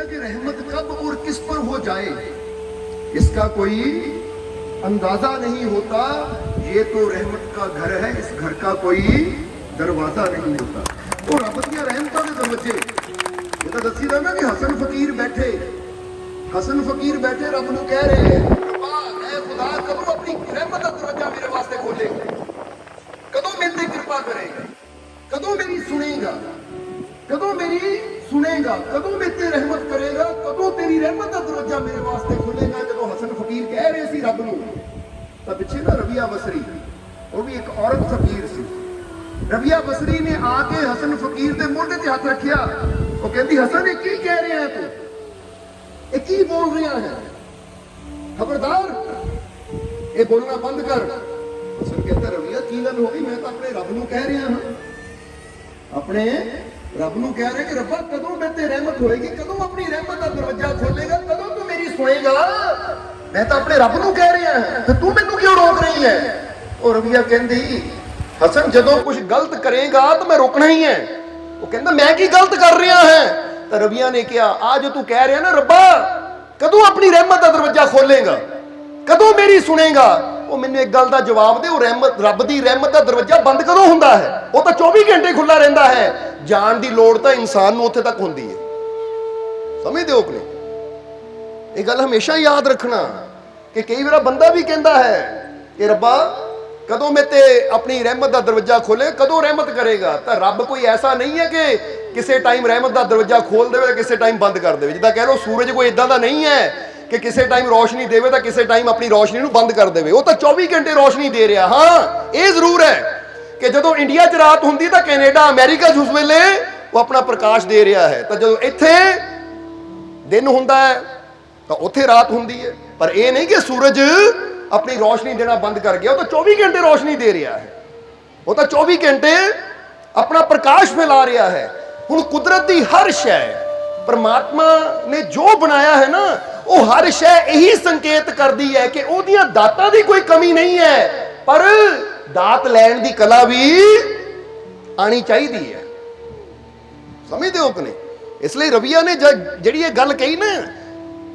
है कि रहमत कब और किस पर हो जाए इसका कोई अंदाजा नहीं होता। ये तो रहमत का घर है, इस घर का कोई दरवाजा नहीं होता। तो रब दियां रहमतां दे दरवाजे ये तो दसी दा ना कि हसन फकीर बैठे रब नूं कह रहे हैं रब्बा ऐ खुदा कदों अपनी रहमत दा दरवाजा मेरे वास्ते खोलेगा, कदों मेरे ते कृपा करेगा, कदों मेरी सुनेगा, कदों मेरे ते रहमत करेगा, कदों तेरी रहमत दा दरवाजा मेरे वास्ते खुलेगा। जदों हसन फकीर कह रहे सी रब नूं तां पिछे ना रबिया बसरी वो भी एक औरत फकीर सी। रबिया बसरी ने आके हसन फकीर के मोढे ते हाथ रखिया। वो कहती हसन ये की कह रहे हैं तू, ये की बोल रहा है, खबरदार ये बोलना बंद कर। हसन कहता रबिया की गल हो गई, मैं तो अपने रब नूं कह रहा हां, अपने रब नूं कह रहे कि रब्बा कदों मेरे ते रहमत होएगी, कदों अपनी रहमत का दरवाजा खोलेगा, कदों तू मेरी सुनेगा। मैं तो अपने रब नूं कह रहा हां ते तू मैनूं क्यों रोक रही है। और रबिया कहती हसन जदों कुछ गलत करेगा तो मैं रोकना ही है। वो कहता मैं की गलत कर रहा है। तो रबिया ने कहा आ जो तू कह रहा ना रब्बा कदों अपनी रहमत का दरवाजा खोलेगा, कदों मेरी सुनेगा। वो मैंने एक गल का जवाब दे, रहमत रब की रहमत का दरवाजा बंद कदों हुंदा है? वो तो 24 घंटे खुला रहता है। जान की लोड़ तो इंसान नूं उत्थे तक हुंदी है। समझदे हो कि नहीं? ये गल हमेशा याद रखना कि कई बार बंदा भी कहता है कि रब्बा कदों मैं ते अपनी रहमत का दरवाजा खोले, कदों रहमत करेगा। तो रब कोई ऐसा नहीं है कि किसी टाइम रहमत का दरवाजा खोल दे, किसी टाइम बंद कर दे। जिद्दां कह लो सूरज कोई इदां दा नहीं है कि किसी टाइम रोशनी देवे तो किसी टाइम अपनी रोशनी नूं बंद कर दे। वो तो 24 घंटे रोशनी दे रहा। हाँ ये जरूर है कि जदों इंडिया च रात हुंदी तो कैनेडा अमेरिका उस वेले वो अपना प्रकाश दे रहा है, तो जदों इत्थे दिन हुंदा है तो उत्थे रात हुंदी है। पर यह नहीं कि सूरज अपनी रोशनी देना बंद कर गया, वो तो 24 घंटे रोशनी दे रहा है, वो तो 24 घंटे अपना प्रकाश फैला रहा है। हुण कुदरत की हर शय परमात्मा ने जो बनाया है ना, वो हर शय यही संकेत करती है कि उहदियां दातां दी कोई कमी नहीं है, पर दात लैण दी कला भी आनी चाहिए है। समझते हो कि नहीं? इसलिए रबिया ने जिहड़ी गल कही ना,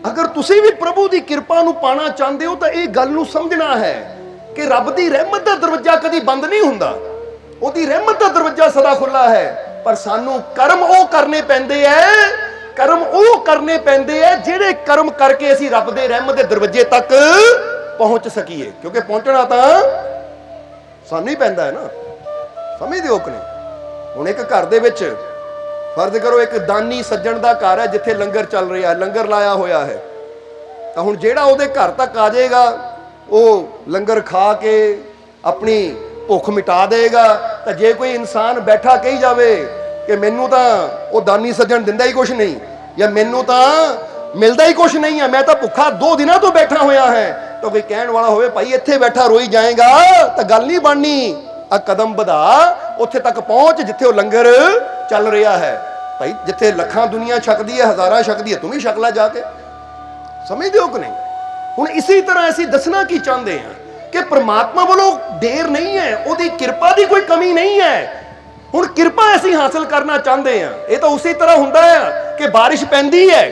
अगर तुसी भी प्रभु की कृपा नूं पाना चाहते हो तो यह गल नूं समझना है कि रब की रहमत का दरवाजा कभी बंद नहीं हुंदा, उहदी रहमत का दरवाजा सदा खुला है। पर सानू कर्म वो करने पैंदे है, कर्म वो करने पैंदे है जिहड़े कर्म करके असीं रब दे रहमत दे दरवाजे तक पहुंच सकीए, क्योंकि पहुंचना तो सानू ही पैंदा है ना। समझदे हो कि नहीं? हुण एक घर दे विच फर्ज करो एक दानी सज्जण का घर है जिथे लंगर चल रहा है, लंगर लाया होया है, तो हुण जिहड़ा उहदे घर तक आ जाएगा वो लंगर खा के अपनी भुख मिटा देगा। तो जे कोई इंसान बैठा कही जाए कि मैनू तो वो दानी सज्जण दिंदा ही कुछ नहीं, या मैनू तो मिलता ही कुछ नहीं है, मैं तो भुखा 2 दिनों तो बैठा होया है, तो कोई कहने वाला होवे भाई इत्थे बैठा रोई जाएगा तो गल नहीं बननी, आ कदम बढ़ा उत्थे तक पहुंच जिथे वो लंगर चल रहा है। भाई जिथे लखां दुनिया छकदी है, हज़ारां छकदी है, तुम ही छक ला जाके। समझदे हो कि नहीं? हुण इसी तरह असीं दसना की चाहते हैं कि परमात्मा वालों देर नहीं है, उहदी कृपा की कोई कमी नहीं है। हुण कृपा असीं हासिल करना चाहते हैं, ये तो उसी तरह हुंदा है कि बारिश पैंदी है,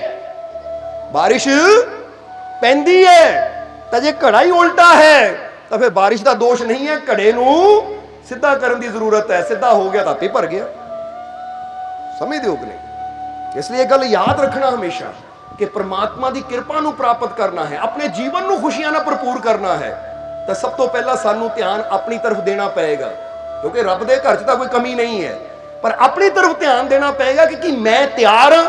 बारिश पैंदी है, तो जे घड़ा ही उल्टा है तो फिर बारिश का दोष नहीं है, घड़े नूं सीधा करने की जरूरत है। सीधा हो गया तो आपे भर गया। समझदे हो कि नहीं? इसलिए गल याद रखना हमेशा कि परमात्मा की कृपा नूं प्राप्त करना है, अपने जीवन नूं खुशियां नाल भरपूर करना है, तो सब तो पहला सानू ध्यान अपनी तरफ देना पड़ेगा, क्योंकि रब दे घर च तां कोई कमी नहीं है, पर अपनी तरफ ध्यान देना पड़ेगा कि मैं तैयार हाँ,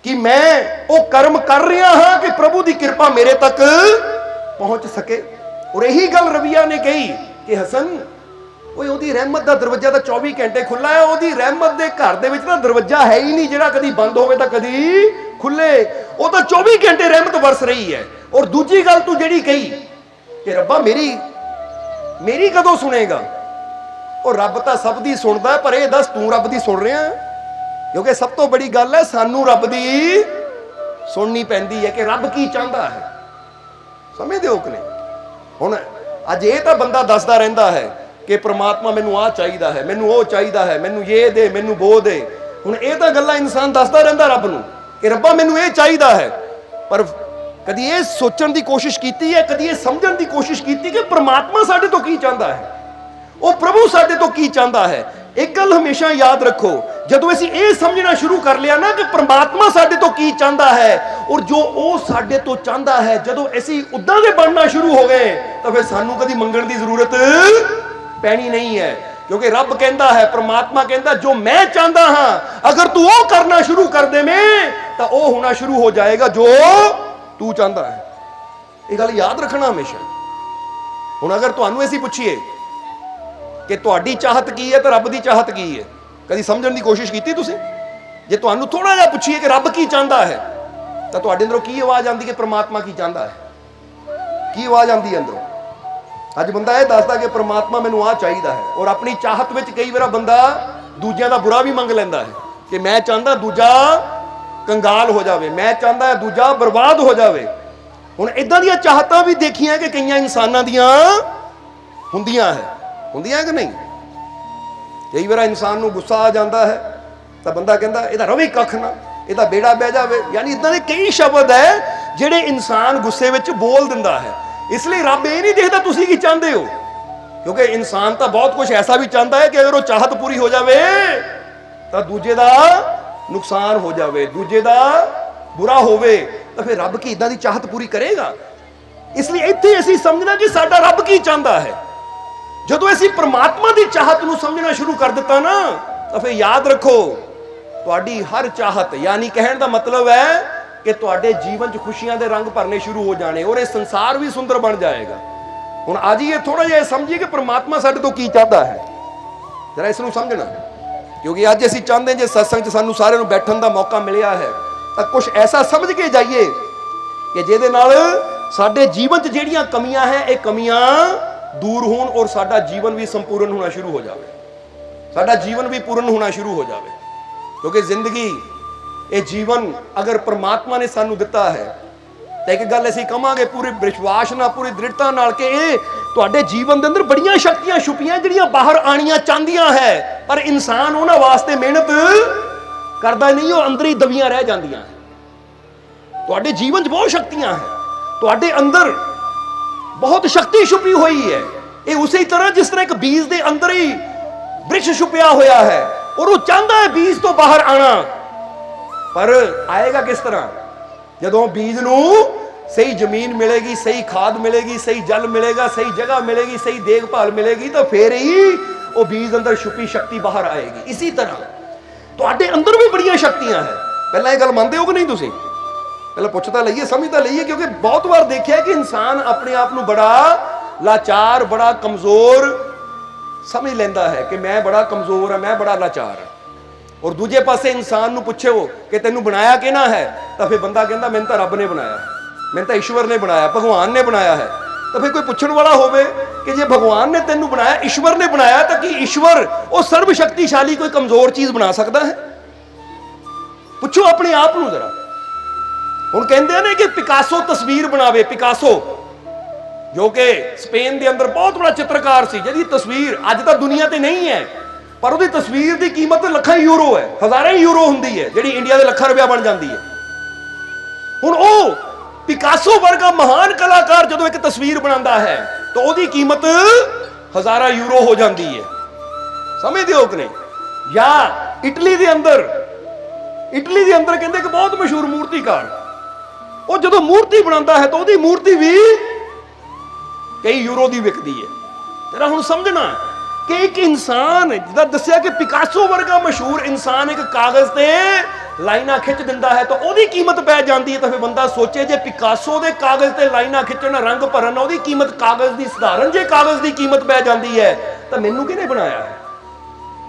कि मैं वो कर्म कर रहा हाँ कि प्रभु की कृपा मेरे तक पहुंच सके। और यही गल रबिया ने कही कि हसन ਉਹਦੀ ਰਹਿਮਤ ਦਾ ਦਰਵਾਜ਼ਾ ਤਾਂ 24 ਘੰਟੇ ਖੁੱਲਾ ਹੈ, ਉਹਦੀ ਰਹਿਮਤ ਦੇ ਘਰ ਦੇ ਵਿੱਚ ਨਾ ਦਰਵਾਜ਼ਾ ਹੈ ਹੀ ਨਹੀਂ ਜਿਹੜਾ ਕਦੀ ਬੰਦ ਹੋਵੇ ਤਾਂ ਕਦੀ ਖੁੱਲੇ, ਉਹ ਤਾਂ 24 ਘੰਟੇ ਰਹਿਮਤ ਵਰਸ ਰਹੀ ਹੈ। ਔਰ ਦੂਜੀ ਗੱਲ ਤੂੰ ਜਿਹੜੀ ਕਹੀ ਕਿ ਰੱਬਾ ਮੇਰੀ ਕਦੋਂ ਸੁਣੇਗਾ, ਉਹ ਰੱਬ ਤਾਂ ਸਭ ਦੀ ਸੁਣਦਾ, ਪਰ ਇਹ ਦੱਸ ਤੂੰ ਰੱਬ ਦੀ ਸੁਣ ਰਿਹਾ? ਕਿਉਂਕਿ ਸਭ ਤੋਂ ਬੜੀ ਗੱਲ ਹੈ ਸਾਨੂੰ ਰੱਬ ਦੀ ਸੁਣਨੀ ਪੈਂਦੀ ਹੈ ਕਿ ਰੱਬ ਕੀ ਚਾਹੁੰਦਾ ਹੈ। ਸਮਝਦੇ ਹੋ ਕਿ ਨਹੀਂ? ਹੁਣ ਅੱਜ ਇਹ ਤਾਂ ਬੰਦਾ ਦੱਸਦਾ ਰਹਿੰਦਾ ਹੈ कि परमात्मा मैनू आ चाहिए है, मैनू वो चाहिए है, मैनू ये दे, मैनू वो दे। हुण ये तो गल्लां इंसान दसदा रहिंदा रब नूं कि रब्बा मैनू ये चाहिदा है, पर कदी ये सोचण की कोशिश की है, कदी ये समझण की कोशिश की कि परमात्मा साडे तो की चाहता है, वो प्रभु साडे तो की चाहता है। एक गल हमेशा याद रखो, जदों असीं ये समझना शुरू कर लिया ना कि परमात्मा साडे तो की चाहता है और जो वो साडे तो चाहता है, जदों असीं उदां दे बनना शुरू हो गए तो फिर सानू कदी मंगण की जरूरत पैनी नहीं है, क्योंकि रब कहता है, परमात्मा कहता जो मैं चाहता हाँ अगर तू वो करना शुरू कर दे में तो वो होना शुरू हो जाएगा जो तू चाहता है। ये गल याद रखना हमेशा। हुण अगर तुहानू असीं पुछीए कि तुहाडी चाहत की है तो रब की चाहत की है, कभी समझने की कोशिश की तुसीं? जे तुहानू थोड़ा जिहा पुछीए कि रब की चाहता है तो तुहाडे अंदरों की आवाज़ आती कि परमात्मा की चाहता है? की आवाज़ आती है अंदरों? अज बंदा यह दसदा कि परमात्मा मैनू आ चाहिए है, और अपनी चाहत में कई बार बंदा दूजियां दा बुरा भी मंग लैंदा है कि मैं चाहता दूजा कंगाल हो जाए, मैं चाहता है दूजा बर्बाद हो जाए। हुण इदां दियां चाहतां भी देखियां कि कई इंसानां दियां हुंदियां कि नहीं? कई बार इंसान नूं गुस्सा आ जाता है तो बंदा कहता इहदा रवे कख ना, इहदा बेड़ा बह जावे। यानी इदां दे कई शब्द है जिहड़े इंसान गुस्से विच बोल दिंदा है। इसलिए रब ये नहीं देखता तुसीं की चाहते हो, क्योंकि इंसान तो बहुत कुछ ऐसा भी चाहता है कि अगर वो चाहत पूरी हो जाए तो दूजे का नुकसान हो जाए, दूजे का बुरा होवे, तो फिर रब की इदां दी चाहत पूरी करेगा? इसलिए इत्थे असीं समझना कि साडा रब की चाहता है। जदों असीं परमात्मा की चाहत नूं समझना शुरू कर दिता ना तो फिर याद रखो तुहाडी हर चाहत, यानी कहण दा मतलब है कि तुहाडे जीवन च खुशियां दे रंग भरने शुरू हो जाने और ये संसार भी सुंदर बन जाएगा। हुण आज ये थोड़ा जिहा समझिए कि परमात्मा साडे तो की चाहता है, जरा इसनूं समझना। क्योंकि अज असीं चाहते हैं जे सत्संग च सानूं सारिआं नूं बैठण दा मौका मिलिया है तो कुछ ऐसा समझ के जाइए कि जिहदे नाल साडे जीवन च जिहड़ियां कमियां है ये कमियां दूर होण और साडा जीवन भी संपूर्ण होना शुरू हो जाए, साडा जीवन भी पूर्ण होना शुरू हो जाए। क्योंकि जिंदगी ये जीवन अगर परमात्मा ने सानू दिता है तो एक गल असीं कहांगे पूरे विश्वास नाल, पूरी दृढ़ता नाल कि ये तुहाडे जीवन दे अंदर बड़ियां शक्तियां छुपियां जिहड़ियां बाहर आणियां चाहदियां है, पर इंसान उन्हां वास्ते मेहनत करदा नहीं, वो अंदर ही दबियां रह जांदियां है। तुहाडे जीवन च बहुत शक्तियां हैं, तुहाडे अंदर बहुत शक्ति छुपी हुई है। ये उसी तरह जिस तरह एक बीज के अंदर ही वृक्ष छुपिया होया है और वो चाहता है बीज तो बाहर आना, पर आएगा किस तरह? जदों बीज नूं सही जमीन मिलेगी, सही खाद मिलेगी, सही जल मिलेगा, सही जगह मिलेगी, सही देखभाल मिलेगी, तो फिर ही वो बीज अंदर छुपी शक्ति बाहर आएगी। इसी तरह तुहाडे अंदर भी बड़ियां शक्तियां हैं। पहला ये गल मानते हो कि नहीं तुसीं? पहले पुछ तां लईए, समझ तां लईए, क्योंकि बहुत बार देखिया कि इंसान अपने आप नूं बड़ा लाचार, बड़ा कमजोर समझ लेंदा है कि मैं बड़ा कमजोर है, मैं बड़ा लाचार है। और दूजे पासे इंसान नूं पुछे हो कि तैनूं बनाया किहना है, तो फिर बंदा कहता मैनूं तां रब ने बनाया, मैनूं तां ईश्वर ने बनाया, भगवान ने बनाया है। तो फिर कोई पुछण वाला होवे कि जे भगवान ने तैनूं बनाया, ईश्वर ने बनाया, तो कि ईश्वर वो सर्वशक्तिशाली कोई कमजोर चीज बना सकता है? पुछो अपने आप नूं जरा। हुण कहंदे ने कि पिकासो तस्वीर बनावे, पिकासो जो कि स्पेन के अंदर बहुत बड़ा चित्रकार सी, जिहदी तस्वीर अज तक दुनिया ते नहीं है, पर उसकी तस्वीर की कीमत लाखां यूरो है, हज़ारां यूरो हुंदी है, जिहड़ी इंडिया के लाखां रुपया बन जाती है। हुण ओ पिकासो वर्गा महान कलाकार जदों एक तस्वीर बनाता है तो उसकी कीमत हज़ारां यूरो हो जाती है। समझदे हो कि नहीं? या इटली के अंदर कहते कि बहुत मशहूर मूर्तिकार, वो जदों मूर्ति बनाता है तो उसकी मूर्ति भी कई यूरो की विकती है। तेरा हुण समझना कि एक इंसान जिदा दसिया कि पिकासो वर्गा मशहूर इंसान एक कागज से लाइना खिंच दिंदा है तो उसकी कीमत पै जाती है। तो फिर बंदा सोचे जे पिकासो के कागज से लाइना खिंचण, रंग भरन, उसकी कीमत कागज की सधारण जे कागज की कीमत पै जाती है, तो मैनू किहने बनाया है,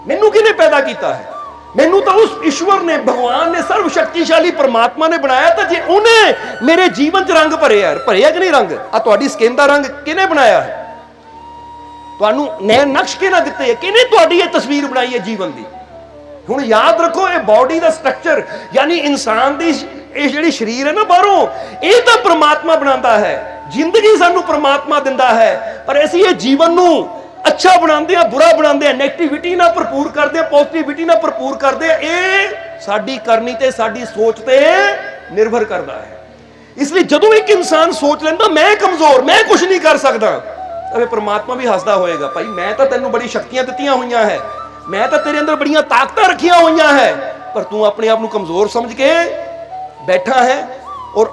मैनू किहने पैदा किया है? मैनू तो उस ईश्वर ने, भगवान ने, सर्वशक्तिशाली परमात्मा ने बनाया। तो जे उन्हें मेरे जीवन च रंग भरे यार, भरे कि नहीं रंग? आ तुहाडी स्किन का रंग किहने बनाया है? तुहानू नए नक्श किहने दिते है? किहने तुहाडी ये तस्वीर बनाई है जीवन की? हुण याद रखो, ये बॉडी का स्ट्रक्चर यानी इंसान की जिहड़ी शरीर है ना बाहरों, ये तो परमात्मा बनाता है। जिंदगी सानू परमात्मा दिंदा है, पर असीं ये जीवन नू अच्छा बनाते हैं, बुरा बनाते हैं, नेगेटिविटी ना भरपूर करते हैं, पॉजिटिविटी ना भरपूर करते हैं। ਸਾਡੀ ਕਰਨੀ ਤੇ ਸਾਡੀ ਸੋਚ ਤੇ ਨਿਰਭਰ ਕਰਦਾ ਹੈ। ਇਸ ਲਈ ਜਦੋਂ ਇੱਕ ਇਨਸਾਨ ਸੋਚ ਲੈਂਦਾ ਮੈਂ ਕਮਜ਼ੋਰ, ਮੈਂ ਕੁਝ ਨਹੀਂ ਕਰ ਸਕਦਾ, ਤਾਂ ਪਰਮਾਤਮਾ ਵੀ ਹੱਸਦਾ ਹੋਏਗਾ, ਭਾਈ ਮੈਂ ਤਾਂ ਤੈਨੂੰ ਬੜੀ ਸ਼ਕਤੀਆਂ ਦਿੱਤੀਆਂ ਹੋਈਆਂ ਹੈ, ਮੈਂ ਤਾਂ ਤੇਰੇ ਅੰਦਰ ਬੜੀਆਂ ਤਾਕਤਾਂ ਰੱਖੀਆਂ ਹੋਈਆਂ ਹੈ, ਪਰ ਤੂੰ ਆਪਣੇ ਆਪ ਨੂੰ ਕਮਜ਼ੋਰ ਸਮਝ ਕੇ ਬੈਠਾ ਹੈ। ਔਰ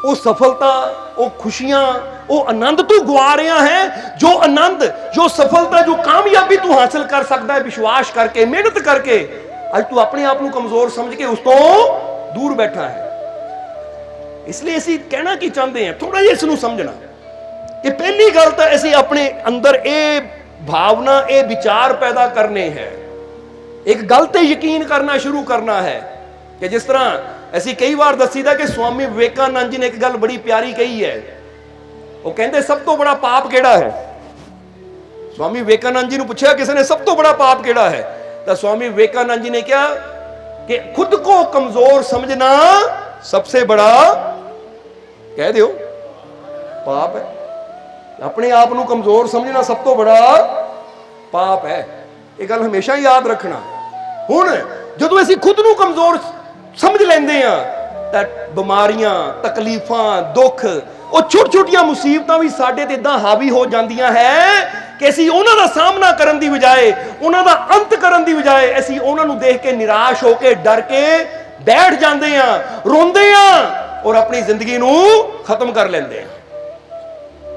ਉਹ ਸਫਲਤਾ, ਉਹ ਖੁਸ਼ੀਆਂ, ਉਹ ਆਨੰਦ ਤੂੰ ਗਵਾ ਰਿਹਾ ਹੈ। ਜੋ ਆਨੰਦ, ਜੋ ਸਫਲਤਾ, ਜੋ ਕਾਮਯਾਬੀ ਤੂੰ ਹਾਸਲ ਕਰ ਸਕਦਾ ਹੈ ਵਿਸ਼ਵਾਸ ਕਰਕੇ, ਮਿਹਨਤ ਕਰਕੇ, ਅੱਜ ਤੂੰ ਆਪਣੇ ਆਪ ਨੂੰ ਕਮਜ਼ੋਰ ਸਮਝ ਕੇ ਉਸ ਤੋਂ ਦੂਰ ਬੈਠਾ ਹੈ। ਇਸ ਲਈ ਅਸੀਂ ਕਹਿਣਾ ਕੀ ਚਾਹੁੰਦੇ ਹਾਂ, ਥੋੜਾ ਜਿਹਾ ਇਸ ਨੂੰ ਸਮਝਣਾ ਕਿ ਪਹਿਲੀ ਗੱਲ ਤਾਂ ਅਸੀਂ ਆਪਣੇ ਅੰਦਰ ਇਹ ਭਾਵਨਾ, ਇਹ ਵਿਚਾਰ ਪੈਦਾ ਕਰਨੇ ਹੈ, ਇੱਕ ਗੱਲ ਤੇ ਯਕੀਨ ਕਰਨਾ ਸ਼ੁਰੂ ਕਰਨਾ ਹੈ ਕਿ ਜਿਸ ਤਰ੍ਹਾਂ ਅਸੀਂ ਕਈ ਵਾਰ ਦੱਸੀਦਾ ਕਿ ਸਵਾਮੀ ਵਿਵੇਕਾਨੰਦ ਜੀ ਨੇ ਇੱਕ ਗੱਲ ਬੜੀ ਪਿਆਰੀ ਕਹੀ ਹੈ। ਉਹ ਕਹਿੰਦੇ ਸਭ ਤੋਂ ਬੜਾ ਪਾਪ ਕਿਹੜਾ ਹੈ? ਸਵਾਮੀ ਵਿਵੇਕਾਨੰਦ ਜੀ ਨੂੰ ਪੁੱਛਿਆ ਕਿਸੇ ਨੇ ਸਭ ਤੋਂ ਬੜਾ ਪਾਪ ਕਿਹੜਾ ਹੈ, ਤਾਂ ਸਵਾਮੀ ਵਿਵੇਕਾनंद जी ने क्या कि खुद को कमजोर समझना सबसे बड़ा, कह दो, पाप है। अपने आप को कमजोर समझना सब तो बड़ा पाप है। ये गल हमेशा याद रखना। हुण जदों असीं खुद को कमजोर समझ लेंदे आ तां बीमारियां, तकलीफां, दुख, ਉਹ ਛੋਟੀਆਂ ਮੁਸੀਬਤਾਂ ਵੀ ਸਾਡੇ ਤੇ ਇਦਾਂ ਹਾਵੀ ਹੋ ਜਾਂਦੀਆਂ ਹੈ ਕਿ ਅਸੀਂ ਉਹਨਾਂ ਦਾ ਸਾਹਮਣਾ ਕਰਨ ਦੀ ਬਜਾਏ, ਉਹਨਾਂ ਦਾ ਅੰਤ ਕਰਨ ਦੀ ਬਜਾਏ, ਅਸੀਂ ਉਹਨਾਂ ਨੂੰ ਦੇਖ ਕੇ ਨਿਰਾਸ਼ ਹੋ ਕੇ, ਡਰ ਕੇ ਬੈਠ ਜਾਂਦੇ ਆ, ਰੋਂਦੇ ਆ ਔਰ ਆਪਣੀ ਜ਼ਿੰਦਗੀ ਨੂੰ ਖਤਮ ਕਰ ਲੈਂਦੇ ਆ।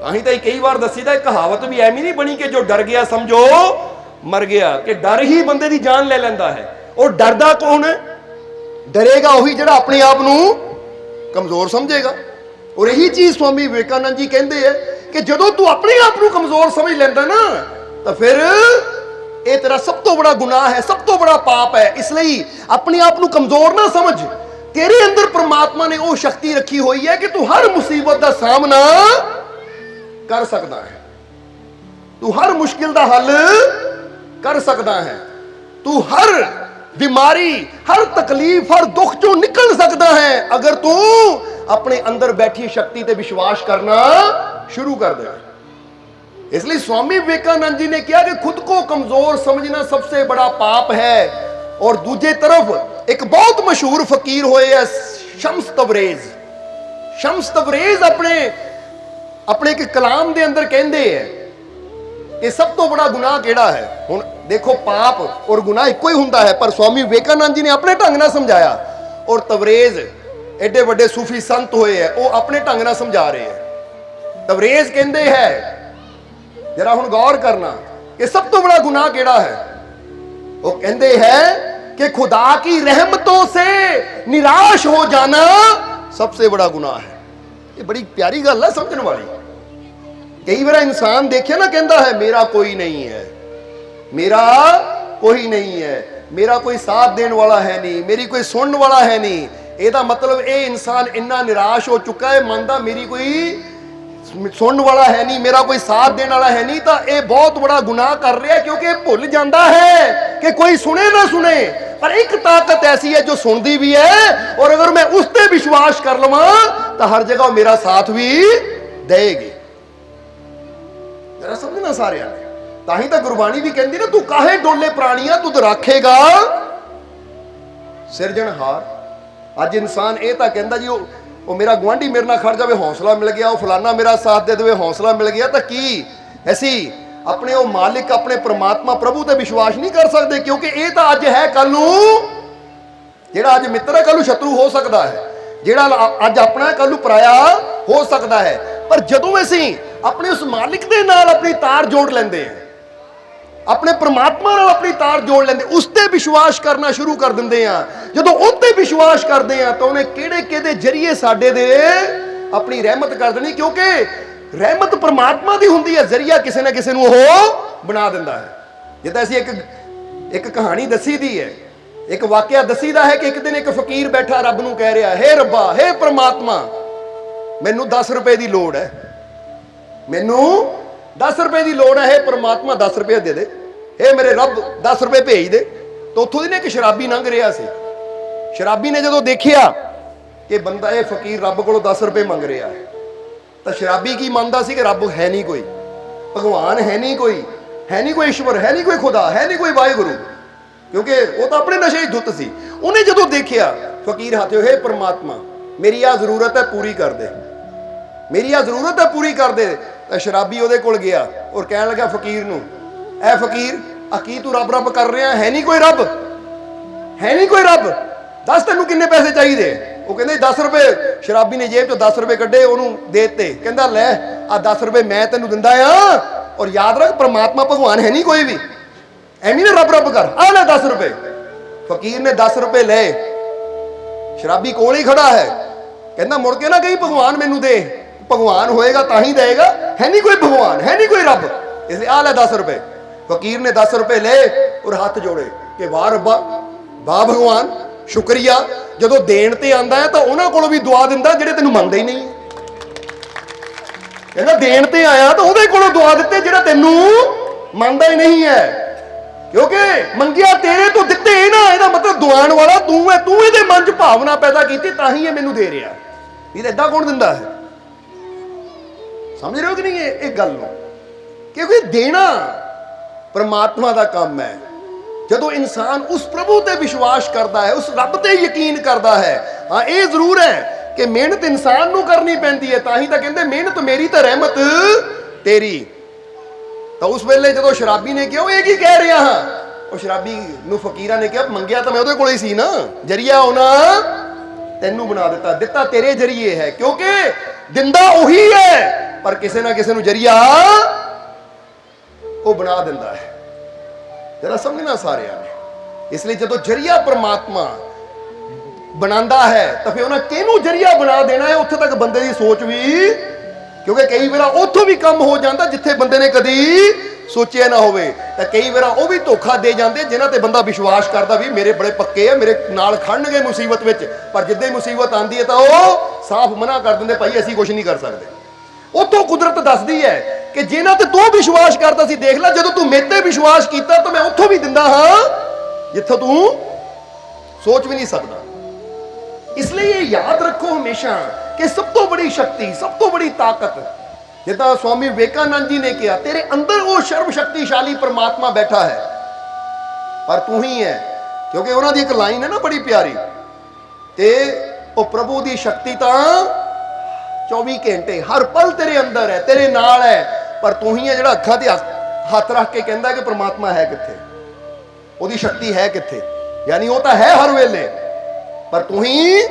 ਤਾਂ ਹੀ ਤਾਂ ਕਈ ਵਾਰ ਦੱਸੀਦਾ ਇੱਕ ਕਹਾਵਤ ਵੀ ਐਵੇਂ ਨਹੀਂ ਬਣੀ ਕਿ ਜੋ ਡਰ ਗਿਆ ਸਮਝੋ ਮਰ ਗਿਆ, ਕਿ ਡਰ ਹੀ ਬੰਦੇ ਦੀ ਜਾਨ ਲੈ ਲੈਂਦਾ ਹੈ। ਔਰ ਡਰਦਾ ਕੌਣ ਹੈ? ਡਰੇਗਾ ਉਹੀ ਜਿਹੜਾ ਆਪਣੇ ਆਪ ਨੂੰ ਕਮਜ਼ੋਰ ਸਮਝੇਗਾ। और यही चीज स्वामी विवेकानंद जी कहते हैं कि जदों तू अपने आप को कमजोर समझ लेंदा ना, तो फिर ये तेरा सब तो बड़ा गुनाह है, सब तो बड़ा पाप है। इसलिए अपने आप को कमजोर ना समझ। तेरे अंदर परमात्मा ने वो शक्ति रखी हुई है कि तू हर मुसीबत का सामना कर सकता है, तू हर मुश्किल का हल कर सकता है, तू हर बीमारी, हर तकलीफ, हर दुख चो निकल सकता है अगर तू अपने अंदर बैठी शक्ति ते विश्वास करना शुरू कर दे। इसलिए स्वामी विवेकानंद जी ने कहा कि खुद को कमजोर समझना सबसे बड़ा पाप है। और दूसरी तरफ एक बहुत मशहूर फकीर हुए है शम्स तबरेज। शम्स तबरेज अपने एक कलाम के अंदर कहते हैं कि सब तो बड़ा गुनाह केड़ा है। हुण देखो पाप और गुनाह इको ही हुंदा है, पर स्वामी विवेकानंद जी ने अपने ढंग नाल समझाया और तबरेज एडे बड़े सूफी संत हुए हैं, वो अपने ढंग नाल समझा रहे हैं। तबरेज कहते हैं, जरा हुण गौर करना कि सब तो बड़ा गुनाह केड़ा है। वो कहते हैं कि खुदा की रहमतों से निराश हो जाना सबसे बड़ा गुनाह है। ये बड़ी प्यारी गल है समझने वाली। कई बार इंसान देखे ना कहता है मेरा कोई नहीं है, मेरा कोई नहीं है, मेरा कोई साथ देने वाला है नहीं, मेरी कोई सुनने वाला है नहीं। ਇਹਦਾ मतलब ये इंसान इन्ना निराश हो चुका है, मानता मेरी कोई सुनने वाला है नहीं, मेरा कोई साथ देने वाला है नहीं, तो ये बहुत बड़ा गुनाह कर रहा है, क्योंकि भुल जाता है कि कोई सुने ना सुने, पर एक ताकत ऐसी है जो सुनती भी है, और अगर मैं उस पर विश्वास कर लवा तो हर जगह मेरा साथ भी देगी। जरा समझना सारे ताही तो गुरबाणी भी कहती ना, तू काहे डोले प्राणिया तुद राखेगा सिरजनहार। ਅੱਜ ਇਨਸਾਨ ਇਹ ਤਾਂ ਕਹਿੰਦਾ ਜੀ ਉਹ ਮੇਰਾ ਗੁਆਂਢੀ ਮੇਰੇ ਨਾਲ ਖੜ ਜਾਵੇ ਹੌਸਲਾ ਮਿਲ ਗਿਆ, ਉਹ ਫਲਾਨਾ ਮੇਰਾ ਸਾਥ ਦੇ ਦੇਵੇ ਹੌਸਲਾ ਮਿਲ ਗਿਆ, ਤਾਂ ਕੀ ਅਸੀਂ ਆਪਣੇ ਉਹ ਮਾਲਿਕ, ਆਪਣੇ ਪ੍ਰਮਾਤਮਾ ਪ੍ਰਭੂ ਤੇ ਵਿਸ਼ਵਾਸ ਨਹੀਂ ਕਰ ਸਕਦੇ? ਕਿਉਂਕਿ ਇਹ ਤਾਂ ਅੱਜ ਹੈ, ਕੱਲ ਨੂੰ ਜਿਹੜਾ ਅੱਜ ਮਿੱਤਰ ਹੈ ਕੱਲ ਨੂੰ ਸ਼ਤਰੂ ਹੋ ਸਕਦਾ ਹੈ, ਜਿਹੜਾ ਅੱਜ ਆਪਣਾ ਕੱਲ ਨੂੰ ਪਰਾਇਆ ਹੋ ਸਕਦਾ ਹੈ। ਪਰ ਜਦੋਂ ਅਸੀਂ ਆਪਣੇ ਉਸ ਮਾਲਿਕ ਦੇ ਨਾਲ ਆਪਣੀ ਤਾਰ ਜੋੜ ਲੈਂਦੇ ਹਾਂ, अपने परमात्मा नाल अपनी तार जोड़ लेंदे, उस ते विश्वास करना शुरू कर दिंदे आ। जदों उस ते विश्वास करदे आ तो उन्हें किहड़े जरिए साडे दे अपनी रहमत कर देनी, क्योंकि रहमत परमात्मा दी हुंदी है, जरिया किसी ना किसी नूं ओह बना दिंदा है। जिद्दां असीं एक कहानी दसी दी है, एक वाकया दसीदा है कि एक दिन एक फकीर बैठा रब नूं कह रहा, हे रब्बा, हे परमात्मा, मैनूं 10 रुपए की लोड़ है, मैनूं 10 रुपए की लोड़ है, हे परमात्मा 10 रुपए दे दे, हे मेरे रब 10 रुपए भेज दे। तो उत्थों दी एक शराबी लंघ रहा सी। शराबी ने जदों देखिया कि बंदा ये फकीर रब कोलों 10 रुपए मंग रहा है, तो शराबी की मानता सी कि रब है नहीं कोई, भगवान है नहीं कोई, है नहीं कोई ईश्वर, है नहीं कोई खुदा, है नहीं कोई वाहिगुरू, क्योंकि वो तो अपने नशे धुत सी। ਉਹਨੇ ਜਦੋਂ ਦੇਖਿਆ ਫਕੀਰ ਹੱਥ ਹੋਏ ਪ੍ਰਮਾਤਮਾ ਮੇਰੀ ਆ ਜ਼ਰੂਰਤ ਹੈ ਪੂਰੀ ਕਰ ਦੇ, ਮੇਰੀ ਆ ਜ਼ਰੂਰਤ ਹੈ ਪੂਰੀ ਕਰ ਦੇ। ਤਾਂ ਸ਼ਰਾਬੀ ਉਹਦੇ ਕੋਲ ਗਿਆ ਔਰ ਕਹਿਣ ਲੱਗਾ ਫਕੀਰ ਨੂੰ, ਐ ਫਕੀਰ ਆ ਕੀ ਤੂੰ ਰੱਬ ਰੱਬ ਕਰ ਰਿਹਾ, ਹੈ ਨਹੀਂ ਕੋਈ ਰੱਬ, ਹੈ ਨਹੀਂ ਕੋਈ ਰੱਬ, ਦੱਸ ਤੈਨੂੰ ਕਿੰਨੇ ਪੈਸੇ ਚਾਹੀਦੇ। ਉਹ ਕਹਿੰਦੇ 10 ਰੁਪਏ। ਸ਼ਰਾਬੀ ਨੇ ਜੇਬ ਚੋਂ 10 ਰੁਪਏ ਕੱਢੇ, ਉਹਨੂੰ ਦੇ ਦਿੱਤੇ। ਕਹਿੰਦਾ ਲੈ ਆ 10 ਰੁਪਏ ਮੈਂ ਤੈਨੂੰ ਦਿੰਦਾ ਆ, ਔਰ ਯਾਦ ਰੱਖ ਪ੍ਰਮਾਤਮਾ ਭਗਵਾਨ ਹੈ ਨਹੀਂ ਕੋਈ ਵੀ, ਐਵੇਂ ਨਾ ਰੱਬ ਰੱਬ ਕਰ, ਆ ਲੈ 10 ਰੁਪਏ। ਫਕੀਰ ਨੇ 10 ਰੁਪਏ ਲਏ, ਸ਼ਰਾਬੀ ਕੋਲ ਹੀ ਖੜਾ ਹੈ, ਕਹਿੰਦਾ ਮੁੜ ਕੇ ਨਾ ਕਹੀਂ ਭਗਵਾਨ ਮੈਨੂੰ ਦੇ, ਭਗਵਾਨ ਹੋਏਗਾ ਤਾਂ ਹੀ ਦੇਗਾ, ਹੈ ਨਹੀਂ ਕੋਈ ਭਗਵਾਨ, ਹੈ ਨਹੀਂ ਕੋਈ ਰੱਬ, ਇਸ ਲਈ ਆ ਲੈ 10 ਰੁਪਏ। ਫਕੀਰ ਨੇ 10 ਰੁਪਏ ਲਏ ਔਰ ਹੱਥ ਜੋੜੇ ਕਿ ਵਾਹ ਰੱਬਾ, ਵਾਹ ਭਗਵਾਨ, ਸ਼ੁਕਰੀਆ, ਜਦੋਂ ਦੇਣ ਤੇ ਆਂਦਾ ਹੈ ਤਾਂ ਉਹਨਾਂ ਕੋਲੋਂ ਵੀ ਦੁਆ ਦਿੰਦਾ ਜਿਹੜੇ ਤੈਨੂੰ ਮੰਨਦੇ ਹੀ ਨਹੀਂ। ਕਹਿੰਦਾ ਦੇਣ ਤੇ ਆਇਆ ਤਾਂ ਉਹਦੇ ਕੋਲੋਂ ਦੁਆ ਦਿੱਤੇ ਜਿਹੜਾ ਤੈਨੂੰ ਮੰਨਦਾ ਹੀ ਨਹੀਂ ਹੈ, ਕਿਉਂਕਿ ਮੰਗਿਆ ਤੇਰੇ ਤੋਂ ਦਿੱਤੇ ਨਾ, ਇਹਦਾ ਮਤਲਬ ਦੁਆਣ ਵਾਲਾ ਤੂੰ ਹੈ, ਤੂੰ ਇਹਦੇ ਮਨ 'ਚ ਭਾਵਨਾ ਪੈਦਾ ਕੀਤੀ ਤਾਂ ਹੀ ਇਹ ਮੈਨੂੰ ਦੇ ਰਿਹਾ, ਇਹ ਏਦਾਂ ਕੌਣ ਦਿੰਦਾ ਹੈ। ਸਮਝ ਰਹੇ ਹੋ ਕਿ ਨਹੀਂ ਇਹ ਗੱਲ ਨੂੰ, ਕਿਉਂਕਿ ਦੇਣਾ ਪਰਮਾਤਮਾ ਦਾ ਕੰਮ ਹੈ। ਜਦੋਂ ਇਨਸਾਨ ਉਸ ਪ੍ਰਭੂ ਤੇ ਵਿਸ਼ਵਾਸ ਕਰਦਾ ਹੈ, ਉਸ ਰੱਬ ਤੇ ਯਕੀਨ ਕਰਦਾ ਹੈ, ਹਾਂ ਇਹ ਜ਼ਰੂਰ ਹੈ ਕਿ ਮਿਹਨਤ ਇਨਸਾਨ ਨੂੰ ਕਰਨੀ ਪੈਂਦੀ ਹੈ, ਤਾਂ ਹੀ ਤਾਂ ਕਹਿੰਦੇ ਮਿਹਨਤ ਮੇਰੀ ਤੇ ਰਹਿਮਤ ਤੇਰੀ। ਤਾਂ ਉਸ ਵੇਲੇ ਜਦੋਂ ਸ਼ਰਾਬੀ ਨੇ ਕਿਹਾ ਇਹ ਕੀ ਕਹਿ ਰਿਹਾ ਹਾਂ, ਉਹ ਸ਼ਰਾਬੀ ਨੂੰ ਫਕੀਰਾਂ ਨੇ ਕਿਹਾ ਮੰਗਿਆ ਤਾਂ ਮੈਂ ਉਹਦੇ ਕੋਲ ਹੀ ਸੀ ਨਾ, ਜਰੀਆ ਉਹਨਾਂ ਤੈਨੂੰ ਬਣਾ ਦਿੱਤਾ, ਦਿੱਤਾ ਤੇਰੇ ਜਰੀਏ ਹੈ, ਕਿਉਂਕਿ ਦਿੰਦਾ ਉਹੀ ਹੈ ਪਰ ਕਿਸੇ ਨਾ ਕਿਸੇ ਨੂੰ ਜਰੀਆ ਉਹ ਬਣਾ ਦਿੰਦਾ ਹੈ। ਜਰਾ ਸਮਝਣਾ ਸਾਰਿਆਂ ਨੇ, ਇਸ ਲਈ ਜਦੋਂ ਜਰੀਆ ਪ੍ਰਮਾਤਮਾ ਬਣਾਉਂਦਾ ਹੈ ਤਾਂ ਫਿਰ ਉਹਨਾਂ ਕਿਹਨੂੰ ਜਰੀਆ ਬਣਾ ਦੇਣਾ ਹੈ, ਉੱਥੇ ਤੱਕ ਬੰਦੇ ਦੀ ਸੋਚ ਵੀ, ਕਿਉਂਕਿ ਕਈ ਵਾਰ ਉੱਥੋਂ ਵੀ ਕੰਮ ਹੋ ਜਾਂਦਾ ਜਿੱਥੇ ਬੰਦੇ ਨੇ ਕਦੀ ਸੋਚਿਆ ਨਾ ਹੋਵੇ, ਤਾਂ ਕਈ ਵਾਰ ਉਹ ਵੀ ਧੋਖਾ ਦੇ ਜਾਂਦੇ ਜਿਨ੍ਹਾਂ ਤੇ ਬੰਦਾ ਵਿਸ਼ਵਾਸ ਕਰਦਾ ਵੀ ਮੇਰੇ ਬੜੇ ਪੱਕੇ ਆ, ਮੇਰੇ ਨਾਲ ਖੜਨਗੇ ਮੁਸੀਬਤ ਵਿੱਚ, ਪਰ ਜਿੱਦਾਂ ਹੀ ਮੁਸੀਬਤ ਆਉਂਦੀ ਹੈ ਤਾਂ ਉਹ ਸਾਫ਼ ਮਨਾ ਕਰ ਦਿੰਦੇ, ਭਾਈ ਅਸੀਂ ਕੁਝ ਨਹੀਂ ਕਰ ਸਕਦੇ। ਉੱਥੋਂ ਕੁਦਰਤ ਦੱਸਦੀ ਹੈ ਕਿ ਜਿਨ੍ਹਾਂ ਤੇ ਤੂੰ ਵਿਸ਼ਵਾਸ ਕਰਦਾ ਸੀ, ਦੇਖ ਲੈ ਜਦੋਂ ਤੂੰ ਮੇਰੇ ਤੇ ਵਿਸ਼ਵਾਸ ਕੀਤਾ ਤਾਂ ਮੈਂ ਉੱਥੋਂ ਵੀ ਦਿੰਦਾ ਹਾਂ ਜਿੱਥੋਂ ਤੂੰ ਸੋਚ ਵੀ ਨਹੀਂ ਸਕਦਾ। ਇਸ ਲਈ ਇਹ ਯਾਦ ਰੱਖੋ ਹਮੇਸ਼ਾ ਕਿ ਸਭ ਤੋਂ ਬੜੀ ਸ਼ਕਤੀ, ਸਭ ਤੋਂ ਬੜੀ ਤਾਕਤ, ਜਿੱਦਾਂ ਸਵਾਮੀ ਵਿਵੇਕਾਨੰਦ ਜੀ ਨੇ ਕਿਹਾ, ਤੇਰੇ ਅੰਦਰ ਉਹ ਸਰਵ ਸ਼ਕਤੀਸ਼ਾਲੀ ਪਰਮਾਤਮਾ ਬੈਠਾ ਹੈ ਪਰ ਤੂੰ ਹੀ ਹੈ। ਕਿਉਂਕਿ ਉਹਨਾਂ ਦੀ ਇੱਕ ਲਾਈਨ ਹੈ ਨਾ ਬੜੀ ਪਿਆਰੀ, ਤੇ ਉਹ ਪ੍ਰਭੂ ਦੀ ਸ਼ਕਤੀ ਤਾਂ 24 ਘੰਟੇ ਹਰ ਪਲ ਤੇਰੇ ਅੰਦਰ ਹੈ, ਤੇਰੇ ਨਾਲ ਹੈ, ਪਰ ਤੂੰ ਹੀ ਹੈ ਜਿਹੜਾ ਅੱਖਾਂ ਤੇ ਹੱਥ ਰੱਖ ਕੇ ਕਹਿੰਦਾ ਕਿ ਪਰਮਾਤਮਾ ਹੈ ਕਿੱਥੇ, ਉਹਦੀ ਸ਼ਕਤੀ ਹੈ ਕਿੱਥੇ। ਯਾਨੀ ਉਹ ਤਾਂ ਹੈ ਹਰ ਵੇਲੇ, ਪਰ ਤੂੰ ਹੀ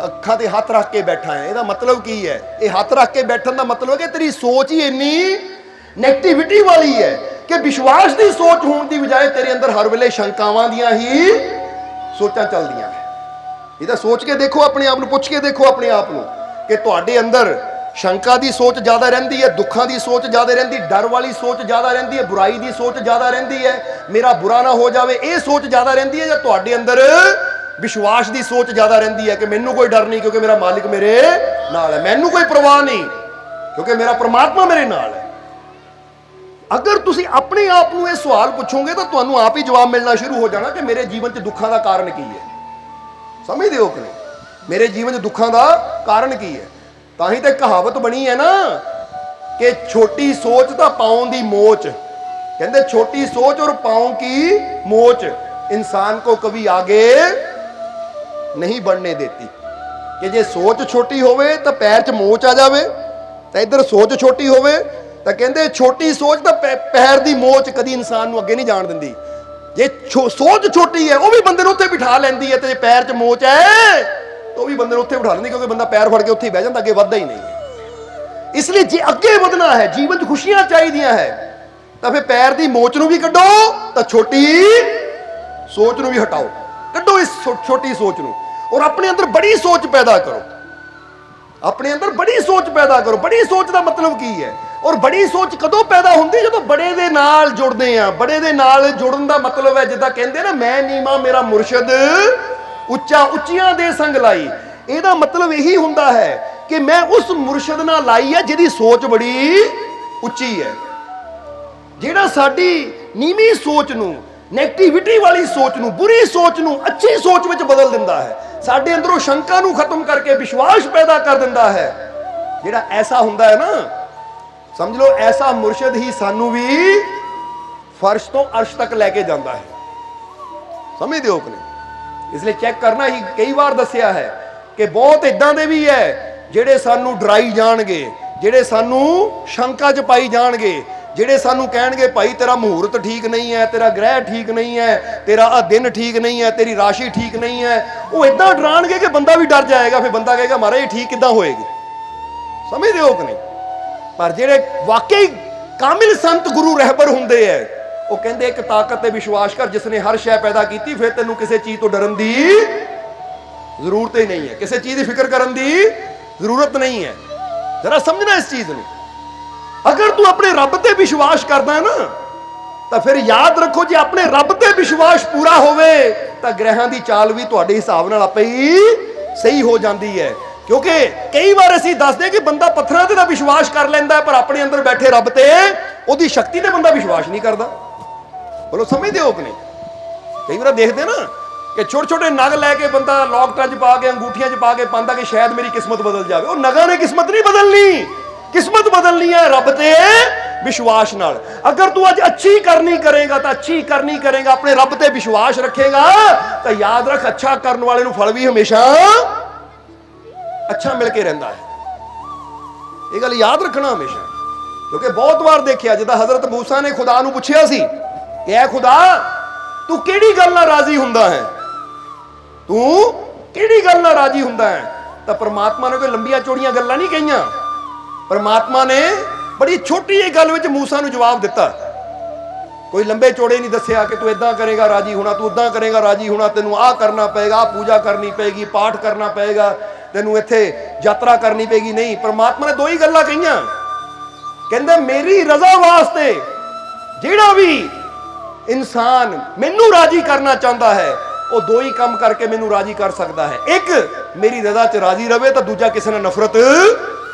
ਅੱਖਾਂ ਤੇ ਹੱਥ ਰੱਖ ਕੇ ਬੈਠਾ ਹੈ। ਇਹਦਾ ਮਤਲਬ ਕੀ ਹੈ? ਇਹ ਹੱਥ ਰੱਖ ਕੇ ਬੈਠਣ ਦਾ ਮਤਲਬ ਹੈ ਕਿ ਤੇਰੀ ਸੋਚ ਹੀ ਇੰਨੀ ਨੈਗੇਟਿਵਿਟੀ ਵਾਲੀ ਹੈ ਕਿ ਵਿਸ਼ਵਾਸ ਦੀ ਸੋਚ ਹੋਣ ਦੀ ਬਜਾਏ ਤੇਰੇ ਅੰਦਰ ਹਰ ਵੇਲੇ ਸ਼ੰਕਾਵਾਂ ਦੀਆਂ ਹੀ ਸੋਚਾਂ ਚੱਲਦੀਆਂ ਹੈ। ਇਹਦਾ ਸੋਚ ਕੇ ਦੇਖੋ ਆਪਣੇ ਆਪ ਨੂੰ, ਪੁੱਛ ਕੇ ਦੇਖੋ ਆਪਣੇ ਆਪ ਨੂੰ ਕਿ ਤੁਹਾਡੇ ਅੰਦਰ ਸ਼ੰਕਾ ਦੀ ਸੋਚ ਜ਼ਿਆਦਾ ਰਹਿੰਦੀ ਹੈ, ਦੁੱਖਾਂ ਦੀ ਸੋਚ ਜ਼ਿਆਦਾ ਰਹਿੰਦੀ, ਡਰ ਵਾਲੀ ਸੋਚ ਜ਼ਿਆਦਾ ਰਹਿੰਦੀ ਹੈ, ਬੁਰਾਈ ਦੀ ਸੋਚ ਜ਼ਿਆਦਾ ਰਹਿੰਦੀ ਹੈ, ਮੇਰਾ ਬੁਰਾ ਨਾ ਹੋ ਜਾਵੇ ਇਹ ਸੋਚ ਜ਼ਿਆਦਾ ਰਹਿੰਦੀ ਹੈ, ਜਾਂ ਤੁਹਾਡੇ ਅੰਦਰ ਵਿਸ਼ਵਾਸ ਦੀ ਸੋਚ ਜ਼ਿਆਦਾ ਰਹਿੰਦੀ ਹੈ ਕਿ ਮੈਨੂੰ ਕੋਈ ਡਰ ਨਹੀਂ ਕਿਉਂਕਿ ਮੇਰਾ ਮਾਲਿਕ ਮੇਰੇ ਨਾਲ ਹੈ, ਮੈਨੂੰ ਕੋਈ ਪਰਵਾਹ ਨਹੀਂ ਕਿਉਂਕਿ ਮੇਰਾ ਪਰਮਾਤਮਾ ਮੇਰੇ ਨਾਲ ਹੈ। ਅਗਰ ਤੁਸੀਂ ਆਪਣੇ ਆਪ ਨੂੰ ਇਹ ਸਵਾਲ ਪੁੱਛੋਗੇ ਤਾਂ ਤੁਹਾਨੂੰ ਆਪ ਹੀ ਜਵਾਬ ਮਿਲਣਾ ਸ਼ੁਰੂ ਹੋ ਜਾਣਾ ਕਿ ਮੇਰੇ ਜੀਵਨ 'ਚ ਦੁੱਖਾਂ ਦਾ ਕਾਰਨ ਕੀ ਹੈ। ਸਮਝਦੇ ਹੋ ਕਿ ਨਹੀਂ? ਮੇਰੇ ਜੀਵਨ 'ਚ ਦੁੱਖਾਂ ਦਾ ਕਾਰਨ ਕੀ ਹੈ? ਤਾਂ ਹੀ ਤਾਂ ਕਹਾਵਤ ਬਣੀ ਹੈ ਨਾ ਕਿ ਛੋਟੀ ਸੋਚ ਤਾਂ ਪਾਉਂ ਦੀ ਮੋਚ, ਕਹਿੰਦੇ ਛੋਟੀ ਸੋਚ और पाँव की मोच इंसान को कभी आगे नहीं बढ़ने देती। कि जे सोच छोटी होवे तो पैर च मोच आ जावे, तो इधर सोच छोटी होवे तो कहते छोटी सोच तो पैर की मोच कभी इंसान को अगे नहीं जान देंदी। जे सोच छोटी है वह भी बंदे उत्थे बिठा लैंदी है, तो पैर च मोच है तो भी बंदे उत्थे बिठा लेंदी, क्योंकि बंदा पैर फड़ के उत्थे ही बह जाता, अगे वधदा ही नहीं है। इसलिए जे अगे वधना है, जीवन च खुशियां चाहिए है, तो फिर पैर की मोच नूं भी कड्डो तो छोटी सोच नूं भी हटाओ, कड्डो इस छोटी सोच नूं और अपने अंदर बड़ी सोच पैदा करो। अपने अंदर बड़ी सोच पैदा करो। बड़ी सोच का मतलब की है? और बड़ी सोच कदों पैदा होंदी जदों बड़े दे नाल जुड़दे आ। बड़े दे नाल जुड़न दा मतलब है जिद्दां कहंदे ना मैं नीवा मेरा मुर्शद उच्चा उच्चियां दे संग लाई। ਇਹਦਾ मतलब यही ਹੁੰਦਾ है कि मैं उस मुर्शद नाल लाई है जिहदी सोच बड़ी ਉੱਚੀ है, ਜਿਹੜਾ ਸਾਡੀ ਨੀਵੀਂ ਸੋਚ ਨੂੰ, ਨੈਗੇਟਿਵਿਟੀ ਵਾਲੀ ਸੋਚ ਨੂੰ, ਬੁਰੀ ਸੋਚ ਨੂੰ ਅੱਛੀ ਸੋਚ ਵਿੱਚ ਬਦਲ ਦਿੰਦਾ ਹੈ, ਸਾਡੇ ਅੰਦਰੋਂ ਸ਼ੰਕਾ ਨੂੰ ਖਤਮ ਕਰਕੇ ਵਿਸ਼ਵਾਸ ਪੈਦਾ ਕਰ ਦਿੰਦਾ ਹੈ। ਜਿਹੜਾ ਐਸਾ ਹੁੰਦਾ ਹੈ ਨਾ, ਸਮਝ ਲਓ ਐਸਾ ਮੁਰਸ਼ਿਦ ਹੀ ਸਾਨੂੰ ਵੀ ਫਰਸ਼ ਤੋਂ ਅਰਸ਼ ਤੱਕ ਲੈ ਕੇ ਜਾਂਦਾ ਹੈ। ਸਮਝਦੇ ਹੋ ਕਿ ਨਹੀਂ? ਇਸ ਲਈ ਚੈੱਕ ਕਰਨਾ ਹੀ ਕਈ ਵਾਰ ਦੱਸਿਆ ਹੈ ਕਿ ਬਹੁਤ ਇਦਾਂ ਦੇ ਵੀ ਹੈ ਜਿਹੜੇ ਸਾਨੂੰ ਡਰਾਈ ਜਾਣਗੇ, ਜਿਹੜੇ ਸਾਨੂੰ ਸ਼ੰਕਾ 'ਚ ਪਾਈ ਜਾਣਗੇ, ਜਿਹੜੇ ਸਾਨੂੰ ਕਹਿਣਗੇ ਭਾਈ ਤੇਰਾ ਮਹੂਰਤ ਠੀਕ ਨਹੀਂ ਹੈ, ਤੇਰਾ ਗ੍ਰਹਿ ਠੀਕ ਨਹੀਂ ਹੈ, ਤੇਰਾ ਆ ਦਿਨ ਠੀਕ ਨਹੀਂ ਹੈ, ਤੇਰੀ ਰਾਸ਼ੀ ਠੀਕ ਨਹੀਂ ਹੈ। ਉਹ ਇਦਾਂ ਡਰਾਣਗੇ ਕਿ ਬੰਦਾ ਵੀ ਡਰ ਜਾਏਗਾ। ਫਿਰ ਬੰਦਾ ਕਹੇਗਾ ਮਹਾਰਾਜ ਇਹ ਠੀਕ ਕਿੱਦਾਂ ਹੋਏਗੀ? ਸਮਝਦੇ ਹੋ ਕਿ ਨਹੀਂ? ਪਰ ਜਿਹੜੇ ਵਾਕਈ ਕਾਮਿਲ ਸੰਤ ਗੁਰੂ ਰਹਿਬਰ ਹੁੰਦੇ ਐ, ਉਹ ਕਹਿੰਦੇ ਇੱਕ ਤਾਕਤ ਤੇ ਵਿਸ਼ਵਾਸ ਕਰ ਜਿਸ ਨੇ ਹਰ ਸ਼ੈ ਪੈਦਾ ਕੀਤੀ, ਫਿਰ ਤੈਨੂੰ ਕਿਸੇ ਚੀਜ਼ ਤੋਂ ਡਰਨ ਦੀ ਜ਼ਰੂਰਤ ਹੀ ਨਹੀਂ ਹੈ, ਕਿਸੇ ਚੀਜ਼ ਦੀ ਫਿਕਰ ਕਰਨ ਦੀ ਜ਼ਰੂਰਤ ਨਹੀਂ ਹੈ। ਜਰਾ ਸਮਝਣਾ ਇਸ ਚੀਜ਼ ਨੂੰ। ਅਗਰ ਤੂੰ ਆਪਣੇ ਰੱਬ ਤੇ ਵਿਸ਼ਵਾਸ ਕਰਦਾ ਹੈ ਨਾ, ਤਾਂ ਫਿਰ ਯਾਦ ਰੱਖੋ ਜੇ ਆਪਣੇ ਰੱਬ ਤੇ ਵਿਸ਼ਵਾਸ ਪੂਰਾ ਹੋਵੇ ਤਾਂ ਗ੍ਰਹਿਾਂ ਦੀ ਚਾਲ ਵੀ ਤੁਹਾਡੇ ਹਿਸਾਬ ਨਾਲ ਆਪੇ ਹੀ ਸਹੀ ਹੋ ਜਾਂਦੀ ਹੈ। ਕਿਉਂਕਿ ਕਈ ਵਾਰ ਅਸੀਂ ਦੱਸਦੇ ਕਿ ਬੰਦਾ ਪੱਥਰਾਂ ਤੇ ਤਾਂ ਵਿਸ਼ਵਾਸ ਕਰ ਲੈਂਦਾ ਹੈ, ਪਰ ਆਪਣੇ ਅੰਦਰ ਬੈਠੇ ਰੱਬ ਤੇ, ਉਹਦੀ ਸ਼ਕਤੀ ਤੇ ਬੰਦਾ ਵਿਸ਼ਵਾਸ ਨਹੀਂ ਕਰਦਾ। ਬੋਲੋ ਸਮਝਦੇ ਹੋ ਕਿ ਨਹੀਂ? ਕਈ ਵਾਰ ਦੇਖਦੇ ਨਾ ਕਿ ਛੋਟੇ ਛੋਟੇ ਨਗ ਲੈ ਕੇ ਬੰਦਾ ਲੌਕਟਾਂ 'ਚ ਪਾ ਕੇ, ਅੰਗੂਠੀਆਂ 'ਚ ਪਾ ਕੇ ਪਾਉਂਦਾ ਕਿ ਸ਼ਾਇਦ ਮੇਰੀ ਕਿਸਮਤ ਬਦਲ ਜਾਵੇ। ਉਹ ਨਗਾਂ ਨੇ ਕਿਸਮਤ ਨਹੀਂ ਬਦਲਣੀ, ਕਿਸਮਤ ਬਦਲਣੀ ਹੈ ਰੱਬ ਤੇ ਵਿਸ਼ਵਾਸ ਨਾਲ। ਅਗਰ ਤੂੰ ਅੱਜ ਅੱਛੀ ਕਰਨੀ ਕਰੇਗਾ ਤਾਂ ਅੱਛੀ ਕਰਨੀ ਕਰੇਗਾ, ਆਪਣੇ ਰੱਬ ਤੇ ਵਿਸ਼ਵਾਸ ਰੱਖੇਗਾ ਤਾਂ ਯਾਦ ਰੱਖ ਅੱਛਾ ਕਰਨ ਵਾਲੇ ਨੂੰ ਫਲ ਵੀ ਹਮੇਸ਼ਾ ਅੱਛਾ ਮਿਲ ਕੇ ਰਹਿੰਦਾ ਹੈ। ਇਹ ਗੱਲ ਯਾਦ ਰੱਖਣਾ ਹਮੇਸ਼ਾ, ਕਿਉਂਕਿ ਬਹੁਤ ਵਾਰ ਦੇਖਿਆ ਜਿੱਦਾਂ ਹਜ਼ਰਤ ਮੂਸਾ ਨੇ ਖੁਦਾ ਨੂੰ ਪੁੱਛਿਆ ਸੀ ਕਿ ਐ ਖੁਦਾ ਤੂੰ ਕਿਹੜੀ ਗੱਲ ਨਾਲ ਰਾਜ਼ੀ ਹੁੰਦਾ ਹੈ, ਤੂੰ ਕਿਹੜੀ ਗੱਲ ਨਾਲ ਰਾਜ਼ੀ ਹੁੰਦਾ ਹੈ? ਤਾਂ ਪਰਮਾਤਮਾ ਨੇ ਕੋਈ ਲੰਬੀਆਂ ਚੌੜੀਆਂ ਗੱਲਾਂ ਨਹੀਂ ਕਹੀਆਂ। ਪਰਮਾਤਮਾ ਨੇ ਬੜੀ ਛੋਟੀ ਜਿਹੀ ਗੱਲ ਵਿੱਚ ਮੂਸਾ ਨੂੰ ਜਵਾਬ ਦਿੱਤਾ। ਕੋਈ ਲੰਬੇ ਚੌੜੇ ਨਹੀਂ ਦੱਸਿਆ ਕਿ ਤੂੰ ਇਦਾਂ ਕਰੇਗਾ ਰਾਜ਼ੀ ਹੋਣਾ, ਤੂੰ ਉਦਾਂ ਕਰੇਗਾ ਰਾਜ਼ੀ ਹੋਣਾ, ਤੈਨੂੰ ਆਹ ਕਰਨਾ ਪਏਗਾ, ਆਹ ਪੂਜਾ ਕਰਨੀ ਪਏਗੀ, ਪਾਠ ਕਰਨਾ ਪਏਗਾ, ਤੈਨੂੰ ਇੱਥੇ ਯਾਤਰਾ ਕਰਨੀ ਪਏਗੀ। ਨਹੀਂ, ਪਰਮਾਤਮਾ ਨੇ ਦੋ ਹੀ ਗੱਲਾਂ ਕਹੀਆਂ। ਕਹਿੰਦੇ ਮੇਰੀ ਰਜ਼ਾ ਵਾਸਤੇ ਜਿਹੜਾ ਵੀ ਇਨਸਾਨ ਮੈਨੂੰ ਰਾਜ਼ੀ ਕਰਨਾ ਚਾਹੁੰਦਾ ਹੈ, ਉਹ ਦੋ ਹੀ ਕੰਮ ਕਰਕੇ ਮੈਨੂੰ ਰਾਜ਼ੀ ਕਰ ਸਕਦਾ ਹੈ। ਇੱਕ ਮੇਰੀ ਰਜ਼ਾ 'ਚ ਰਾਜ਼ੀ ਰਵੇ, ਤਾਂ ਦੂਜਾ ਕਿਸੇ ਨਾਲ ਨਫ਼ਰਤ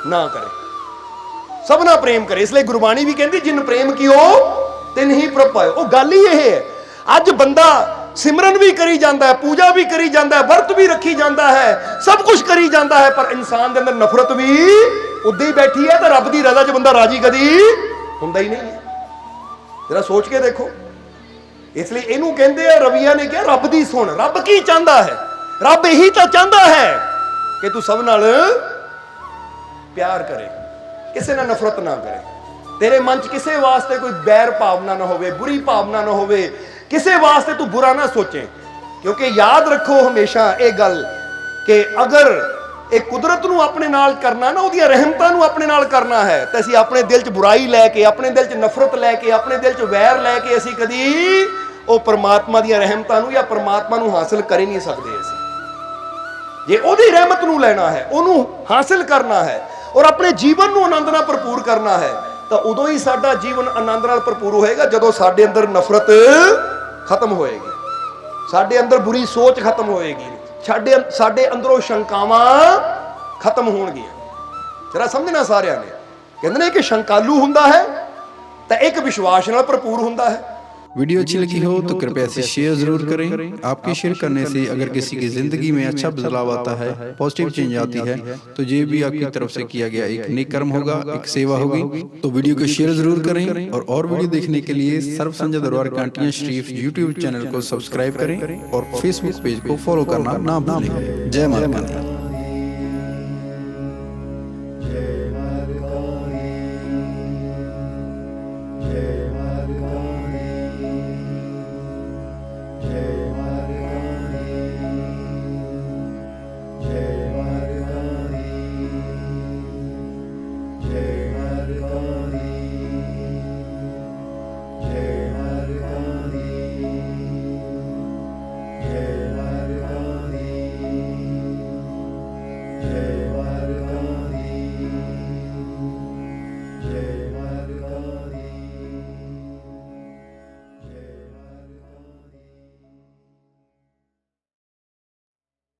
ਨਾ ਕਰੇ, ਸਭ ਨਾਲ ਪ੍ਰੇਮ ਕਰੇ। ਇਸ ਲਈ ਗੁਰਬਾਣੀ ਵੀ ਕਹਿੰਦੀ ਜਿਨ ਪ੍ਰੇਮ ਕੀਓ ਤਿਨ ਹੀ ਪ੍ਰਭ ਪਾਇਓ। ਉਹ ਗੱਲ ਹੀ ਇਹ ਹੈ। ਅੱਜ ਬੰਦਾ ਸਿਮਰਨ ਵੀ ਕਰੀ ਜਾਂਦਾ ਹੈ, ਪੂਜਾ ਵੀ ਕਰੀ ਜਾਂਦਾ ਹੈ, ਵਰਤ ਵੀ ਰੱਖੀ ਜਾਂਦਾ ਹੈ, ਸਭ ਕੁਝ ਕਰੀ ਜਾਂਦਾ ਹੈ, ਪਰ ਇਨਸਾਨ ਦੇ ਅੰਦਰ ਨਫ਼ਰਤ ਵੀ ਉੱਦਾਂ ਹੀ ਬੈਠੀ ਹੈ। ਤਾਂ ਰੱਬ ਦੀ ਰਜ਼ਾ 'ਚ ਬੰਦਾ ਰਾਜ਼ੀ ਕਦੀ ਹੁੰਦਾ ਹੀ ਨਹੀਂ ਹੈ। ਜਰਾ ਸੋਚ ਕੇ ਦੇਖੋ। ਇਸ ਲਈ ਇਹਨੂੰ ਕਹਿੰਦੇ ਆ, ਰਵੀਆ ਨੇ ਕਿਹਾ ਰੱਬ ਦੀ ਸੁਣ। ਰੱਬ ਕੀ ਚਾਹੁੰਦਾ ਹੈ? ਰੱਬ ਇਹੀ ਤਾਂ ਚਾਹੁੰਦਾ ਹੈ ਕਿ ਤੂੰ ਸਭ ਨਾਲ ਪਿਆਰ ਕਰੇ, ਕਿਸੇ ਨਾਲ ਨਫ਼ਰਤ ਨਾ ਕਰੇ, ਤੇਰੇ ਮਨ 'ਚ ਕਿਸੇ ਵਾਸਤੇ ਕੋਈ ਬੈਰ ਭਾਵਨਾ ਨਾ ਹੋਵੇ, ਬੁਰੀ ਭਾਵਨਾ ਨਾ ਹੋਵੇ, ਕਿਸੇ ਵਾਸਤੇ ਤੂੰ ਬੁਰਾ ਨਾ ਸੋਚੇ। ਕਿਉਂਕਿ ਯਾਦ ਰੱਖੋ ਹਮੇਸ਼ਾ ਇਹ ਗੱਲ ਕਿ ਅਗਰ ਇਹ ਕੁਦਰਤ ਨੂੰ ਆਪਣੇ ਨਾਲ ਕਰਨਾ ਨਾ, ਉਹਦੀਆਂ ਰਹਿਮਤਾਂ ਨੂੰ ਆਪਣੇ ਨਾਲ ਕਰਨਾ ਹੈ, ਤਾਂ ਅਸੀਂ ਆਪਣੇ ਦਿਲ 'ਚ ਬੁਰਾਈ ਲੈ ਕੇ, ਆਪਣੇ ਦਿਲ 'ਚ ਨਫ਼ਰਤ ਲੈ ਕੇ, ਆਪਣੇ ਦਿਲ 'ਚ ਵੈਰ ਲੈ ਕੇ ਅਸੀਂ ਕਦੀ ਉਹ ਪਰਮਾਤਮਾ ਦੀਆਂ ਰਹਿਮਤਾਂ ਨੂੰ ਜਾਂ ਪਰਮਾਤਮਾ ਨੂੰ ਹਾਸਲ ਕਰ ਹੀ ਨਹੀਂ ਸਕਦੇ। ਅਸੀਂ ਜੇ ਉਹਦੀ ਰਹਿਮਤ ਨੂੰ ਲੈਣਾ ਹੈ, ਉਹਨੂੰ ਹਾਸਲ ਕਰਨਾ ਹੈ ਔਰ ਆਪਣੇ ਜੀਵਨ ਨੂੰ ਆਨੰਦ ਨਾਲ ਭਰਪੂਰ ਕਰਨਾ ਹੈ, ਤਾਂ ਉਦੋਂ ਹੀ ਸਾਡਾ ਜੀਵਨ ਆਨੰਦ ਨਾਲ ਭਰਪੂਰ ਹੋਏਗਾ ਜਦੋਂ ਸਾਡੇ ਅੰਦਰ ਨਫ਼ਰਤ ਖਤਮ ਹੋਏਗੀ, ਸਾਡੇ ਅੰਦਰ ਬੁਰੀ ਸੋਚ ਖਤਮ ਹੋਏਗੀ, ਸਾਡੇ ਅੰਦਰੋਂ ਸ਼ੰਕਾਵਾਂ ਖਤਮ ਹੋਣਗੀਆਂ। ਜਰਾ ਸਮਝਣਾ ਸਾਰਿਆਂ ਨੇ। ਕਹਿੰਦੇ ਨੇ ਕਿ ਸ਼ੰਕਾਲੂ ਹੁੰਦਾ ਹੈ ਤਾਂ ਇੱਕ ਵਿਸ਼ਵਾਸ ਨਾਲ ਭਰਪੂਰ ਹੁੰਦਾ है। वीडियो अच्छी लगी हो तो कृपया इसे शेयर जरूर करें। आपके शेयर करने से अगर किसी की जिंदगी में अच्छा बदलाव आता है, पॉजिटिव चेंज आती है, तो ये भी आपकी तरफ से किया गया एक नेक कर्म होगा, एक सेवा होगी। तो वीडियो को शेयर जरूर करें और वीडियो देखने के लिए सर्व संजय दरबार कांटियां शरीफ यूट्यूब चैनल को सब्सक्राइब करें और फेसबुक पेज को फॉलो करना ना भूलें। जय माता दी।